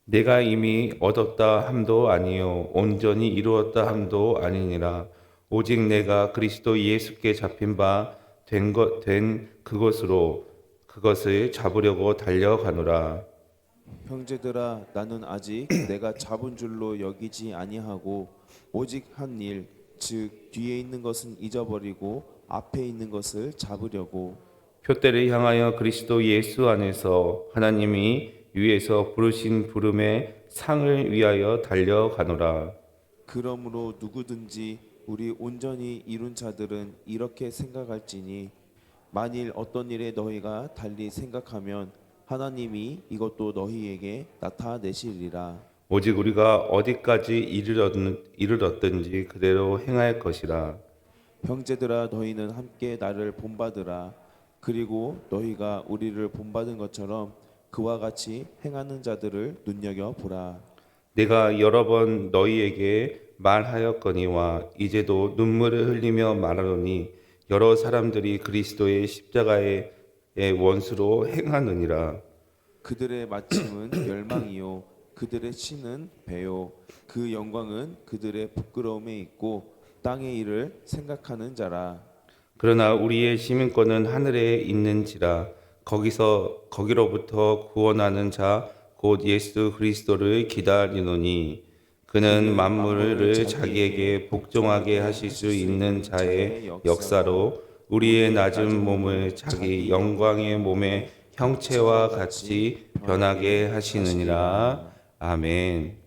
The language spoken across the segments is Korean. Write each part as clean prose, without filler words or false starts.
내가 이미 얻었다 함도 아니요 온전히 이루었다 함도 아니니라. 오직 내가 그리스도 예수께 잡힌 바 된 그것으로 그것을 잡으려고 달려가노라. 형제들아, 나는 아직 내가 잡은 줄로 여기지 아니하고 오직 한 일, 즉 뒤에 있는 것은 잊어버리고 앞에 있는 것을 잡으려고. 표대를 향하여 그리스도 예수 안에서 하나님이 위에서 부르신 부름의 상을 위하여 달려가노라. 그러므로 누구든지 우리 온전히 이룬 자들은 이렇게 생각할지니, 만일 어떤 일에 너희가 달리 생각하면 하나님이 이것도 너희에게 나타내시리라. 오직 우리가 어디까지 이르렀든지 그대로 행할 것이라. 형제들아, 너희는 함께 나를 본받으라. 그리고 너희가 우리를 본받은 것처럼 그와 같이 행하는 자들을 눈여겨보라. 내가 여러 번 너희에게 말하였거니와 이제도 눈물을 흘리며 말하노니 여러 사람들이 그리스도의 십자가의 원수로 행하느니라. 그들의 마침은 멸망이요 그들의 신은 배요 그 영광은 그들의 부끄러움에 있고 땅의 일을 생각하는 자라. 그러나 우리의 시민권은 하늘에 있는지라. 거기로부터 구원하는 자 곧 예수 그리스도를 기다리노니 그는 만물을 자기에게 복종하게 하실 수 있는 자의 역사로 우리의 낮은 몸을 자기 영광의 몸의 형체와 같이 변하게 하시느니라. 아멘.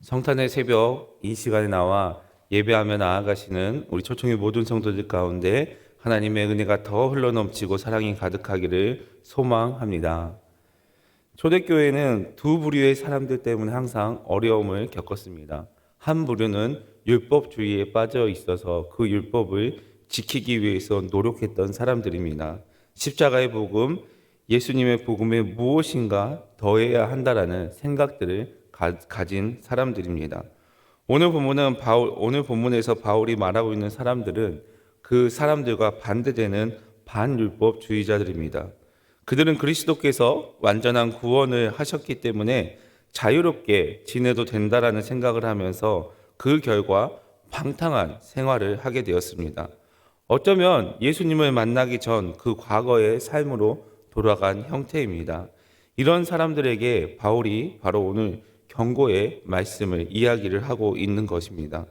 성탄의 새벽 이 시간에 나와 예배하며 나아가시는 우리 초청의 모든 성도들 가운데 하나님의 은혜가 더 흘러넘치고 사랑이 가득하기를 소망합니다. 초대교회는 두 부류의 사람들 때문에 항상 어려움을 겪었습니다. 한 부류는 율법주의에 빠져 있어서 그 율법을 지키기 위해서 노력했던 사람들입니다. 십자가의 복음, 예수님의 복음에 무엇인가 더해야 한다라는 생각들을 가진 사람들입니다. 오늘 본문에서 바울이 말하고 있는 사람들은 그 사람들과 반대되는 반율법주의자들입니다. 그들은 그리스도께서 완전한 구원을 하셨기 때문에 자유롭게 지내도 된다라는 생각을 하면서 그 결과 방탕한 생활을 하게 되었습니다. 어쩌면 예수님을 만나기 전 그 과거의 삶으로 돌아간 형태입니다. 이런 사람들에게 바울이 바로 오늘 경고의 말씀을 이야기를 하고 있는 것입니다.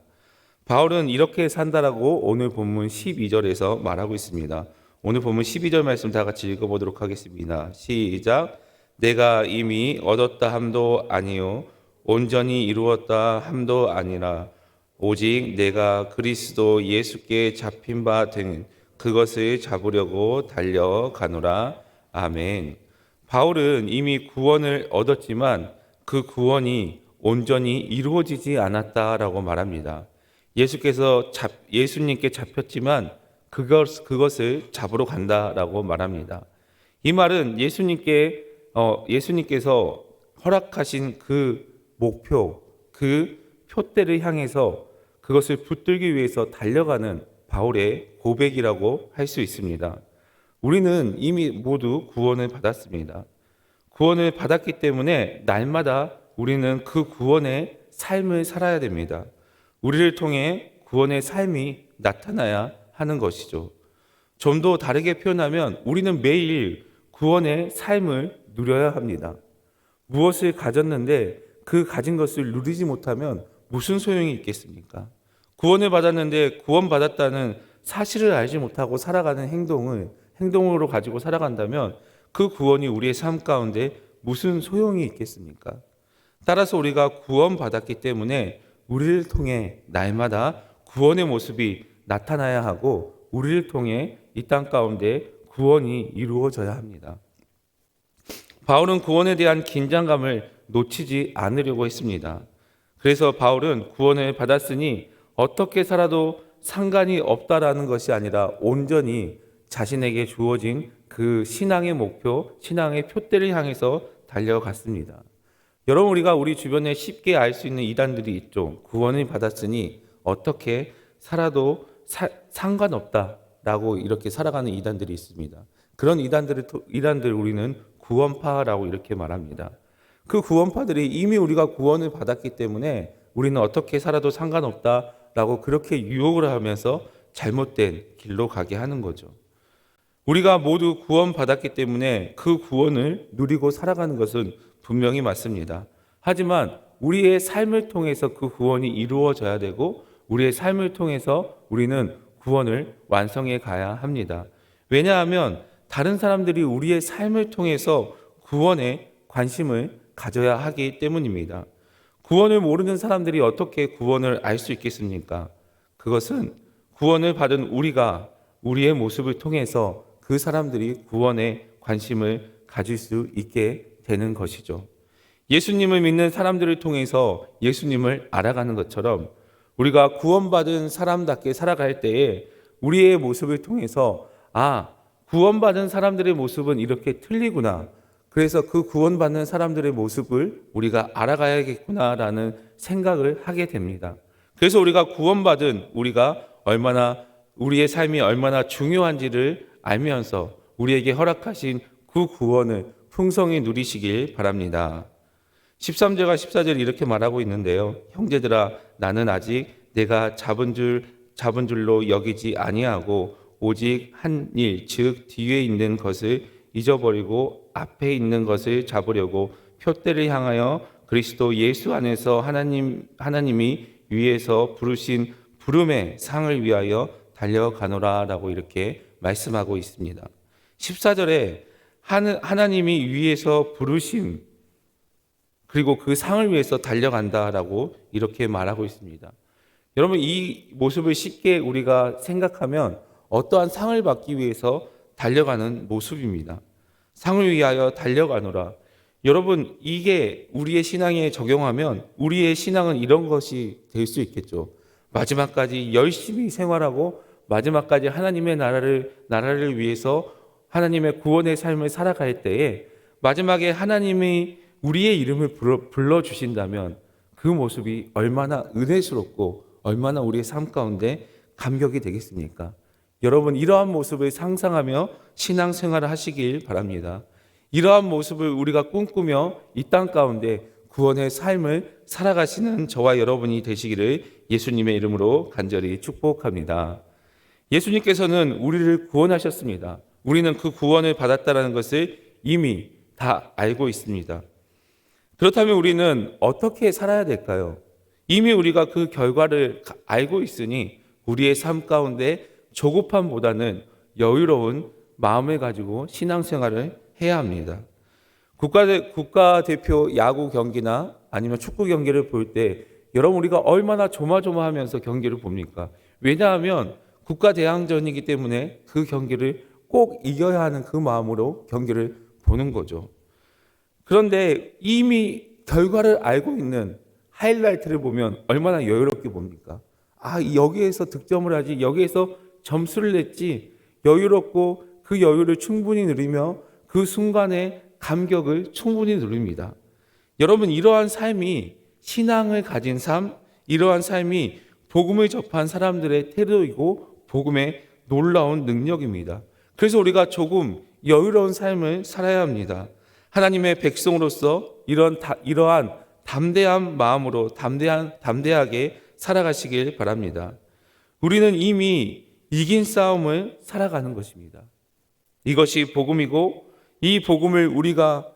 바울은 이렇게 산다라고 오늘 본문 12절에서 말하고 있습니다. 오늘 본문 12절 말씀 다 같이 읽어보도록 하겠습니다. 시작. 내가 이미 얻었다 함도 아니요 온전히 이루었다 함도 아니라 오직 내가 그리스도 예수께 잡힌 바 된 그것을 잡으려고 달려가노라. 아멘. 바울은 이미 구원을 얻었지만 그 구원이 온전히 이루어지지 않았다라고 말합니다. 예수님께 잡혔지만 그것을 잡으러 간다라고 말합니다. 이 말은 예수님께서 허락하신 그 목표, 그 표대를 향해서 그것을 붙들기 위해서 달려가는 바울의 고백이라고 할 수 있습니다. 우리는 이미 모두 구원을 받았습니다. 구원을 받았기 때문에 날마다 우리는 그 구원의 삶을 살아야 됩니다. 우리를 통해 구원의 삶이 나타나야 하는 것이죠. 좀 더 다르게 표현하면 우리는 매일 구원의 삶을 누려야 합니다. 무엇을 가졌는데 그 가진 것을 누리지 못하면 무슨 소용이 있겠습니까? 구원을 받았는데 구원받았다는 사실을 알지 못하고 살아가는 행동으로 가지고 살아간다면 그 구원이 우리의 삶 가운데 무슨 소용이 있겠습니까? 따라서 우리가 구원받았기 때문에 우리를 통해 날마다 구원의 모습이 나타나야 하고 우리를 통해 이 땅 가운데 구원이 이루어져야 합니다. 바울은 구원에 대한 긴장감을 놓치지 않으려고 했습니다. 그래서 바울은 구원을 받았으니 어떻게 살아도 상관이 없다라는 것이 아니라 온전히 자신에게 주어진 그 신앙의 목표, 신앙의 표대를 향해서 달려갔습니다. 여러분, 우리 주변에 쉽게 알 수 있는 이단들이 있죠. 구원을 받았으니 어떻게 살아도 상관없다라고 이렇게 살아가는 이단들이 있습니다. 그런 이단들 우리는 구원파라고 이렇게 말합니다. 그 구원파들이 이미 우리가 구원을 받았기 때문에 우리는 어떻게 살아도 상관없다라고 그렇게 유혹을 하면서 잘못된 길로 가게 하는 거죠. 우리가 모두 구원받았기 때문에 그 구원을 누리고 살아가는 것은 분명히 맞습니다. 하지만 우리의 삶을 통해서 그 구원이 이루어져야 되고 우리의 삶을 통해서 우리는 구원을 완성해 가야 합니다. 왜냐하면 다른 사람들이 우리의 삶을 통해서 구원에 관심을 가져야 하기 때문입니다. 구원을 모르는 사람들이 어떻게 구원을 알 수 있겠습니까? 그것은 구원을 받은 우리가 우리의 모습을 통해서 그 사람들이 구원에 관심을 가질 수 있게 되는 것이죠. 예수님을 믿는 사람들을 통해서 예수님을 알아가는 것처럼 우리가 구원받은 사람답게 살아갈 때에 우리의 모습을 통해서 구원받은 사람들의 모습은 이렇게 틀리구나. 그래서 그 구원받는 사람들의 모습을 우리가 알아가야겠구나라는 생각을 하게 됩니다. 그래서 우리가 구원받은 우리의 삶이 얼마나 중요한지를 알면서 우리에게 허락하신 그 구원을 풍성히 누리시길 바랍니다. 13절과 14절 이렇게 말하고 있는데요. 형제들아 나는 아직 내가 잡은 줄로 여기지 아니하고 오직 한 일 즉 뒤에 있는 것을 잊어버리고 앞에 있는 것을 잡으려고 표대를 향하여 그리스도 예수 안에서 하나님이 위에서 부르신 부름의 상을 위하여 달려가노라라고 이렇게 말씀하고 있습니다. 14절에 하나님이 위에서 부르심 그리고 그 상을 위해서 달려간다라고 이렇게 말하고 있습니다. 여러분 이 모습을 쉽게 우리가 생각하면 어떠한 상을 받기 위해서 달려가는 모습입니다. 상을 위하여 달려가노라. 여러분 이게 우리의 신앙에 적용하면 우리의 신앙은 이런 것이 될 수 있겠죠. 마지막까지 열심히 생활하고 마지막까지 하나님의 나라를 위해서 하나님의 구원의 삶을 살아갈 때에 마지막에 하나님이 우리의 이름을 불러주신다면 그 모습이 얼마나 은혜스럽고 얼마나 우리의 삶 가운데 감격이 되겠습니까? 여러분 이러한 모습을 상상하며 신앙생활을 하시길 바랍니다. 이러한 모습을 우리가 꿈꾸며 이 땅 가운데 구원의 삶을 살아가시는 저와 여러분이 되시기를 예수님의 이름으로 간절히 축복합니다. 예수님께서는 우리를 구원하셨습니다. 우리는 그 구원을 받았다는 것을 이미 다 알고 있습니다. 그렇다면 우리는 어떻게 살아야 될까요? 이미 우리가 그 결과를 알고 있으니 우리의 삶 가운데 조급함보다는 여유로운 마음을 가지고 신앙생활을 해야 합니다. 국가대표 야구 경기나 아니면 축구 경기를 볼 때 여러분 우리가 얼마나 조마조마하면서 경기를 봅니까? 왜냐하면 국가대항전이기 때문에 그 경기를 꼭 이겨야 하는 그 마음으로 경기를 보는 거죠. 그런데 이미 결과를 알고 있는 하이라이트를 보면 얼마나 여유롭게 봅니까? 여기에서 득점을 하지, 여기에서 점수를 냈지, 여유롭고 그 여유를 충분히 누리며 그 순간의 감격을 충분히 누립니다. 여러분 이러한 삶이 신앙을 가진 삶, 이러한 삶이 복음을 접한 사람들의 태도이고 복음의 놀라운 능력입니다. 그래서 우리가 조금 여유로운 삶을 살아야 합니다. 하나님의 백성으로서 이러한 담대한 마음으로 담대하게 살아가시길 바랍니다. 우리는 이미 이긴 싸움을 살아가는 것입니다. 이것이 복음이고 이 복음을 우리가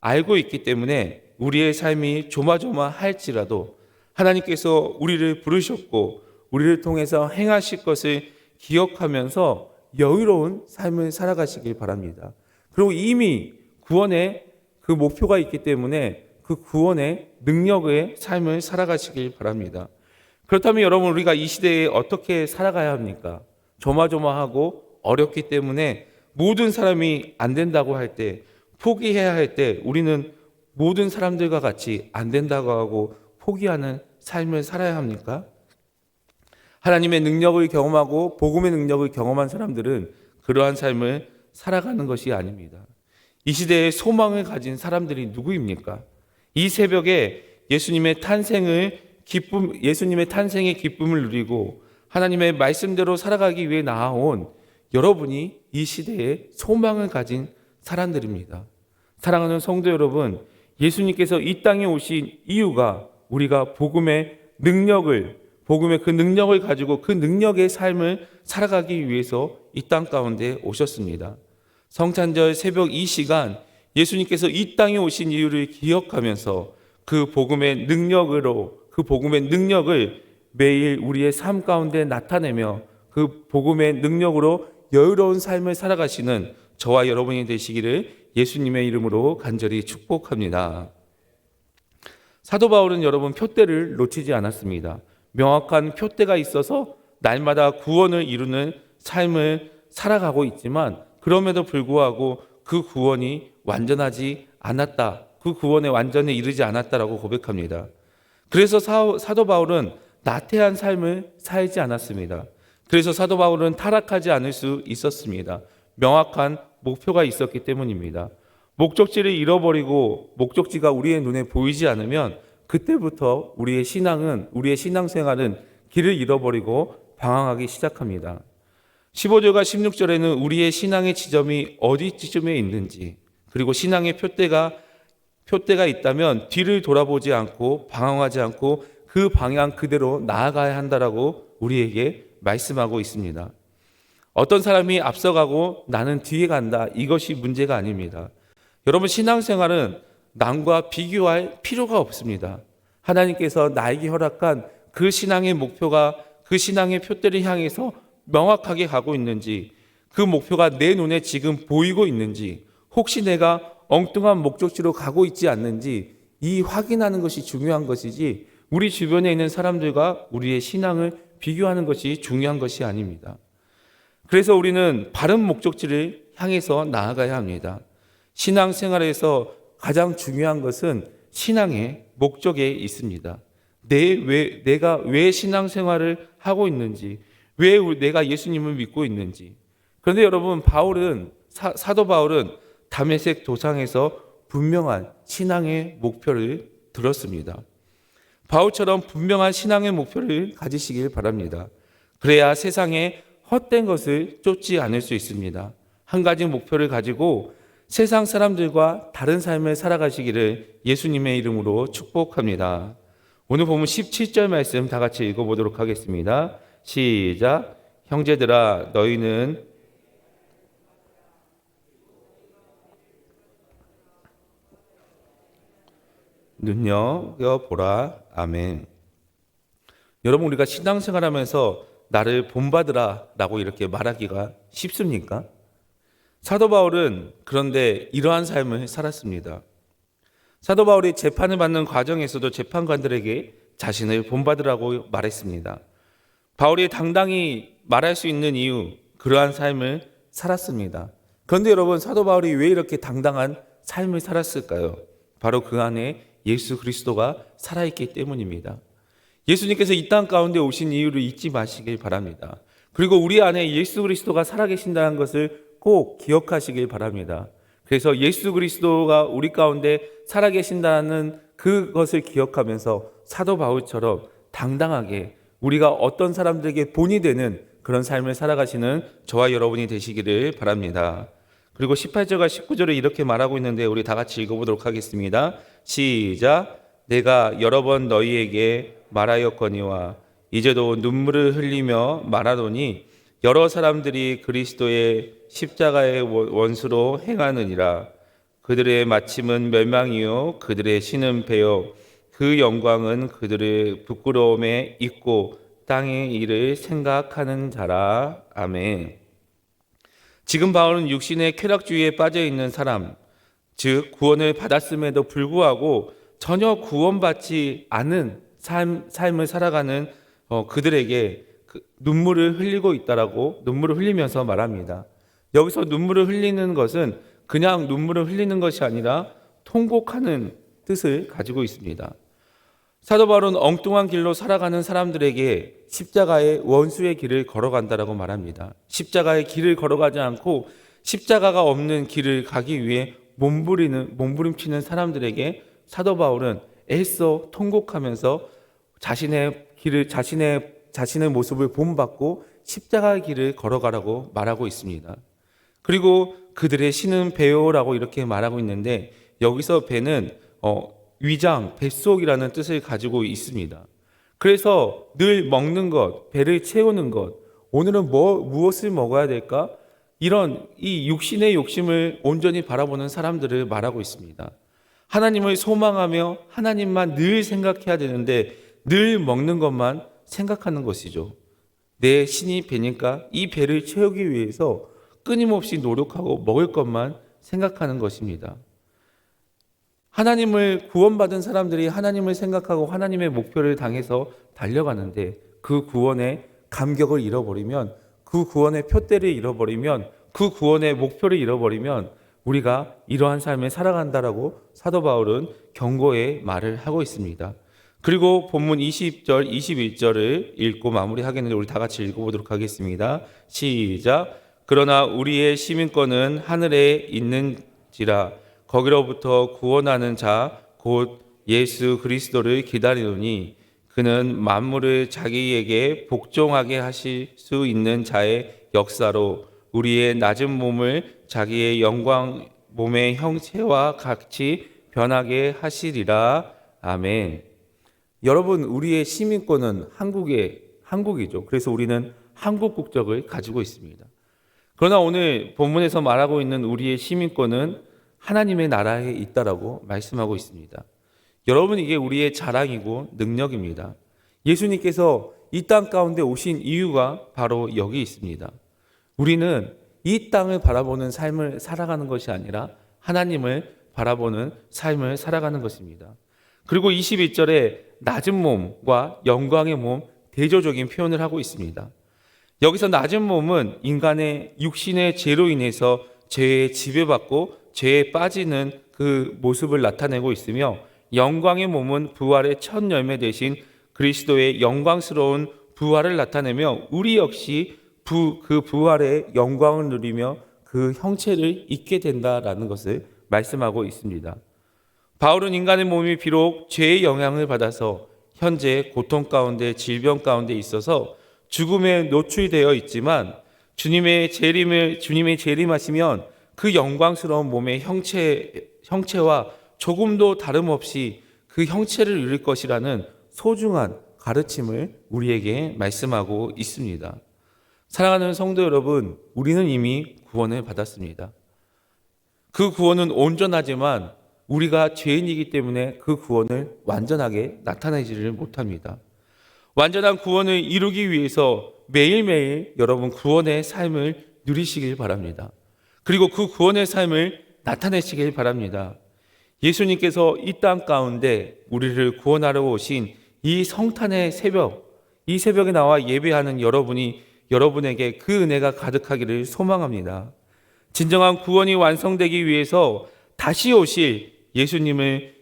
알고 있기 때문에 우리의 삶이 조마조마할지라도 하나님께서 우리를 부르셨고 우리를 통해서 행하실 것을 기억하면서 여유로운 삶을 살아가시길 바랍니다. 그리고 이미 구원의 그 목표가 있기 때문에 그 구원의 능력의 삶을 살아가시길 바랍니다. 그렇다면 여러분 우리가 이 시대에 어떻게 살아가야 합니까? 조마조마하고 어렵기 때문에 모든 사람이 안 된다고 할 때, 포기해야 할 때 우리는 모든 사람들과 같이 안 된다고 하고 포기하는 삶을 살아야 합니까? 하나님의 능력을 경험하고 복음의 능력을 경험한 사람들은 그러한 삶을 살아가는 것이 아닙니다. 이 시대에 소망을 가진 사람들이 누구입니까? 이 새벽에 예수님의 탄생의 기쁨을 누리고 하나님의 말씀대로 살아가기 위해 나아온 여러분이 이 시대에 소망을 가진 사람들입니다. 사랑하는 성도 여러분, 예수님께서 이 땅에 오신 이유가 우리가 복음의 그 능력을 가지고 그 능력의 삶을 살아가기 위해서 이 땅 가운데 오셨습니다. 성탄절 새벽 이 시간 예수님께서 이 땅에 오신 이유를 기억하면서 그 복음의 능력을 매일 우리의 삶 가운데 나타내며 그 복음의 능력으로 여유로운 삶을 살아가시는 저와 여러분이 되시기를 예수님의 이름으로 간절히 축복합니다. 사도 바울은 여러분 표대를 놓치지 않았습니다. 명확한 표대가 있어서 날마다 구원을 이루는 삶을 살아가고 있지만 그럼에도 불구하고 그 구원이 완전하지 않았다. 그 구원에 완전히 이르지 않았다라고 고백합니다. 그래서 사도 바울은 나태한 삶을 살지 않았습니다. 그래서 사도 바울은 타락하지 않을 수 있었습니다. 명확한 목표가 있었기 때문입니다. 목적지를 잃어버리고 목적지가 우리의 눈에 보이지 않으면 그때부터 우리의 신앙생활은 길을 잃어버리고 방황하기 시작합니다. 15절과 16절에는 우리의 신앙의 지점이 어디쯤에 있는지, 그리고 신앙의 표대가 있다면 뒤를 돌아보지 않고 방황하지 않고 그 방향 그대로 나아가야 한다라고 우리에게 말씀하고 있습니다. 어떤 사람이 앞서가고 나는 뒤에 간다, 이것이 문제가 아닙니다. 여러분, 신앙생활은 남과 비교할 필요가 없습니다. 하나님께서 나에게 허락한 그 신앙의 목표가 그 신앙의 표대를 향해서 명확하게 가고 있는지, 그 목표가 내 눈에 지금 보이고 있는지, 혹시 내가 엉뚱한 목적지로 가고 있지 않는지 이 확인하는 것이 중요한 것이지 우리 주변에 있는 사람들과 우리의 신앙을 비교하는 것이 중요한 것이 아닙니다. 그래서 우리는 바른 목적지를 향해서 나아가야 합니다. 신앙생활에서 가장 중요한 것은 신앙의 목적에 있습니다. 내가 왜 신앙생활을 하고 있는지, 왜 내가 예수님을 믿고 있는지. 그런데 여러분, 사도 바울은 다메섹 도상에서 분명한 신앙의 목표를 들었습니다. 바울처럼 분명한 신앙의 목표를 가지시길 바랍니다. 그래야 세상에 헛된 것을 쫓지 않을 수 있습니다. 한 가지 목표를 가지고 세상 사람들과 다른 삶을 살아가시기를 예수님의 이름으로 축복합니다. 오늘 보면 17절 말씀 다 같이 읽어보도록 하겠습니다. 시작. 형제들아, 너희는 눈여겨보라. 아멘. 여러분, 우리가 신앙생활하면서 나를 본받으라 라고 이렇게 말하기가 쉽습니까? 사도 바울은 그런데 이러한 삶을 살았습니다. 사도 바울이 재판을 받는 과정에서도 재판관들에게 자신을 본받으라고 말했습니다. 바울이 당당히 말할 수 있는 이유, 그러한 삶을 살았습니다. 그런데 여러분, 사도 바울이 왜 이렇게 당당한 삶을 살았을까요? 바로 그 안에 예수 그리스도가 살아있기 때문입니다. 예수님께서 이 땅 가운데 오신 이유를 잊지 마시길 바랍니다. 그리고 우리 안에 예수 그리스도가 살아계신다는 것을 꼭 기억하시길 바랍니다. 그래서 예수 그리스도가 우리 가운데 살아계신다는 그것을 기억하면서 사도 바울처럼 당당하게 우리가 어떤 사람들에게 본이 되는 그런 삶을 살아가시는 저와 여러분이 되시기를 바랍니다. 그리고 18절과 19절을 이렇게 말하고 있는데 우리 다 같이 읽어보도록 하겠습니다. 시작. 내가 여러 번 너희에게 말하였거니와 이제도 눈물을 흘리며 말하노니 여러 사람들이 그리스도의 십자가의 원수로 행하느니라. 그들의 마침은 멸망이요 그들의 신은 배요 그 영광은 그들의 부끄러움에 있고 땅의 일을 생각하는 자라. 아멘. 지금 바울은 육신의 쾌락주의에 빠져 있는 사람, 즉 구원을 받았음에도 불구하고 전혀 구원받지 않은 삶을 살아가는 그들에게 눈물을 흘리고 있다라고 눈물을 흘리면서 말합니다. 여기서 눈물을 흘리는 것은 그냥 눈물을 흘리는 것이 아니라 통곡하는 뜻을 가지고 있습니다. 사도 바울은 엉뚱한 길로 살아가는 사람들에게 십자가의 원수의 길을 걸어간다라고 말합니다. 십자가의 길을 걸어가지 않고 십자가가 없는 길을 가기 위해 몸부림치는 사람들에게 사도 바울은 애써 통곡하면서 자신의 모습을 본받고 십자가의 길을 걸어가라고 말하고 있습니다. 그리고 그들의 신은 배요라고 이렇게 말하고 있는데 여기서 배는 위장, 뱃속이라는 뜻을 가지고 있습니다. 그래서 늘 먹는 것, 배를 채우는 것, 오늘은 무엇을 먹어야 될까? 이런 이 육신의 욕심을 온전히 바라보는 사람들을 말하고 있습니다. 하나님을 소망하며 하나님만 늘 생각해야 되는데 늘 먹는 것만 생각하는 것이죠. 내 신이 배니까 이 배를 채우기 위해서 끊임없이 노력하고 먹을 것만 생각하는 것입니다. 하나님을 구원받은 사람들이 하나님을 생각하고 하나님의 목표를 향해서 달려가는데 그 구원의 감격을 잃어버리면, 그 구원의 표대를 잃어버리면, 그 구원의 목표를 잃어버리면 우리가 이러한 삶을 살아간다라고 사도 바울은 경고의 말을 하고 있습니다. 그리고 본문 20절, 21절을 읽고 마무리하겠는데 우리 다 같이 읽어보도록 하겠습니다. 시작. 그러나 우리의 시민권은 하늘에 있는지라 거기로부터 구원하는 자 곧 예수 그리스도를 기다리노니 그는 만물을 자기에게 복종하게 하실 수 있는 자의 역사로 우리의 낮은 몸을 자기의 영광 몸의 형체와 같이 변하게 하시리라. 아멘. 여러분, 우리의 시민권은 한국이죠. 그래서 우리는 한국 국적을 가지고 있습니다. 그러나 오늘 본문에서 말하고 있는 우리의 시민권은 하나님의 나라에 있다라고 말씀하고 있습니다. 여러분, 이게 우리의 자랑이고 능력입니다. 예수님께서 이 땅 가운데 오신 이유가 바로 여기 있습니다. 우리는 이 땅을 바라보는 삶을 살아가는 것이 아니라 하나님을 바라보는 삶을 살아가는 것입니다. 그리고 21절에 낮은 몸과 영광의 몸, 대조적인 표현을 하고 있습니다. 여기서 낮은 몸은 인간의 육신의 죄로 인해서 죄에 지배받고 죄에 빠지는 그 모습을 나타내고 있으며, 영광의 몸은 부활의 첫 열매 되신 그리스도의 영광스러운 부활을 나타내며 우리 역시 그 부활의 영광을 누리며 그 형체를 잊게 된다라는 것을 말씀하고 있습니다. 바울은 인간의 몸이 비록 죄의 영향을 받아서 현재 고통 가운데, 질병 가운데 있어서 죽음에 노출되어 있지만 주님의 재림하시면 그 영광스러운 몸의 형체와 조금도 다름없이 그 형체를 이룰 것이라는 소중한 가르침을 우리에게 말씀하고 있습니다. 사랑하는 성도 여러분, 우리는 이미 구원을 받았습니다. 그 구원은 온전하지만 우리가 죄인이기 때문에 그 구원을 완전하게 나타내지를 못합니다. 완전한 구원을 이루기 위해서 매일매일 여러분 구원의 삶을 누리시길 바랍니다. 그리고 그 구원의 삶을 나타내시길 바랍니다. 예수님께서 이 땅 가운데 우리를 구원하러 오신 이 성탄의 새벽, 이 새벽에 나와 예배하는 여러분에게 그 은혜가 가득하기를 소망합니다. 진정한 구원이 완성되기 위해서 다시 오실 예수님을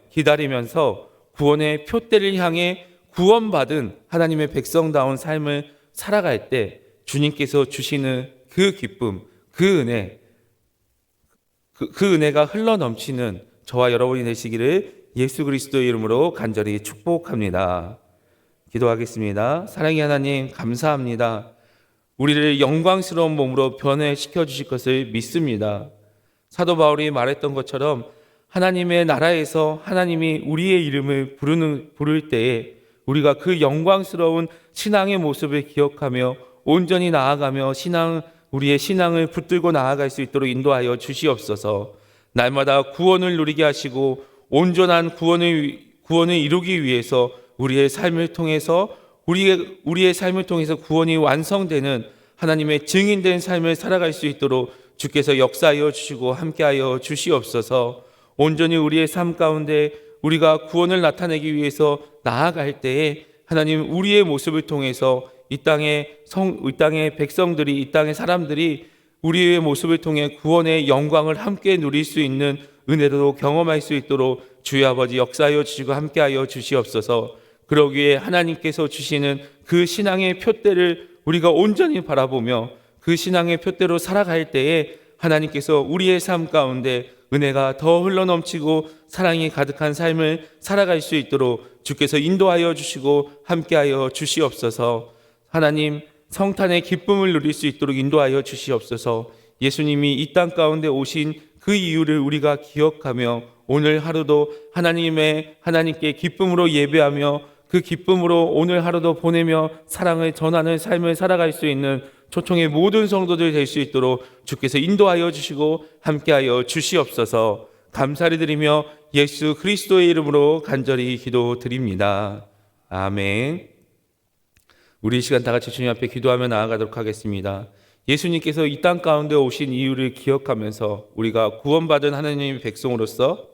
기다리면서 구원의 표대를 향해 구원받은 하나님의 백성다운 삶을 살아갈 때 주님께서 주시는 그 기쁨, 그 은혜, 그 은혜가 흘러넘치는 저와 여러분이 되시기를 예수 그리스도의 이름으로 간절히 축복합니다. 기도하겠습니다. 사랑의 하나님, 감사합니다. 우리를 영광스러운 몸으로 변화시켜 주실 것을 믿습니다. 사도 바울이 말했던 것처럼 하나님의 나라에서 하나님이 우리의 이름을 부를 때에 우리가 그 영광스러운 신앙의 모습을 기억하며 온전히 나아가며 우리의 신앙을 붙들고 나아갈 수 있도록 인도하여 주시옵소서. 날마다 구원을 누리게 하시고 온전한 구원을 이루기 위해서 우리의 삶을 통해서 구원이 완성되는 하나님의 증인된 삶을 살아갈 수 있도록 주께서 역사하여 주시고 함께하여 주시옵소서. 온전히 우리의 삶 가운데 우리가 구원을 나타내기 위해서 나아갈 때에 하나님, 우리의 모습을 통해서 이 땅의 백성들이, 이 땅의 사람들이 우리의 모습을 통해 구원의 영광을 함께 누릴 수 있는 은혜로 경험할 수 있도록 주의 아버지 역사하여 주시고 함께하여 주시옵소서. 그러기에 하나님께서 주시는 그 신앙의 표대를 우리가 온전히 바라보며 그 신앙의 표대로 살아갈 때에 하나님께서 우리의 삶 가운데 은혜가 더 흘러넘치고 사랑이 가득한 삶을 살아갈 수 있도록 주께서 인도하여 주시고 함께하여 주시옵소서. 하나님, 성탄의 기쁨을 누릴 수 있도록 인도하여 주시옵소서. 예수님이 이 땅 가운데 오신 그 이유를 우리가 기억하며 오늘 하루도 하나님께 기쁨으로 예배하며 그 기쁨으로 오늘 하루도 보내며 사랑을 전하는 삶을 살아갈 수 있는 초청의 모든 성도들 될 수 있도록 주께서 인도하여 주시고 함께하여 주시옵소서. 감사를 드리며 예수 그리스도의 이름으로 간절히 기도드립니다. 아멘. 우리 이 시간 다 같이 주님 앞에 기도하며 나아가도록 하겠습니다. 예수님께서 이 땅 가운데 오신 이유를 기억하면서 우리가 구원받은 하나님의 백성으로서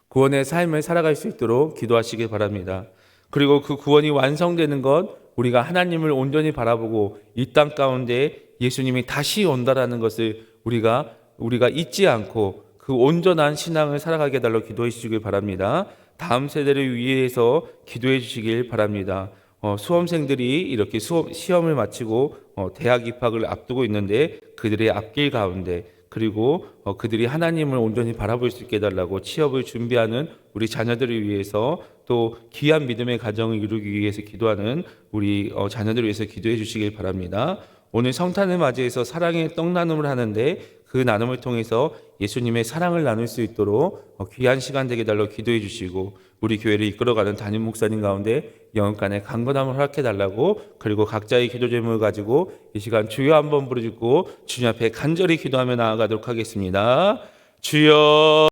구원의 삶을 살아갈 수 있도록 기도하시길 바랍니다. 그리고 그 구원이 완성되는 것, 우리가 하나님을 온전히 바라보고 이 땅 가운데 예수님이 다시 온다라는 것을 우리가 잊지 않고 그 온전한 신앙을 살아가게 해달라고 기도해 주시길 바랍니다. 다음 세대를 위해서 기도해 주시길 바랍니다. 수험생들이 이렇게 시험을 마치고 대학 입학을 앞두고 있는데 그들의 앞길 가운데 그리고 그들이 하나님을 온전히 바라볼 수 있게 해달라고 취업을 준비하는 우리 자녀들을 위해서 또 귀한 믿음의 가정을 이루기 위해서 기도하는 우리 자녀들을 위해서 기도해 주시길 바랍니다. 오늘 성탄을 맞이해서 사랑의 떡나눔을 하는데 그 나눔을 통해서 예수님의 사랑을 나눌 수 있도록 귀한 시간 되게 달라고 기도해 주시고 우리 교회를 이끌어가는 담임 목사님 가운데 영혼간의 강건함을 허락해 달라고 그리고 각자의 기도 제목을 가지고 이 시간 주여 한번 부르짖고 주님 앞에 간절히 기도하며 나아가도록 하겠습니다. 주여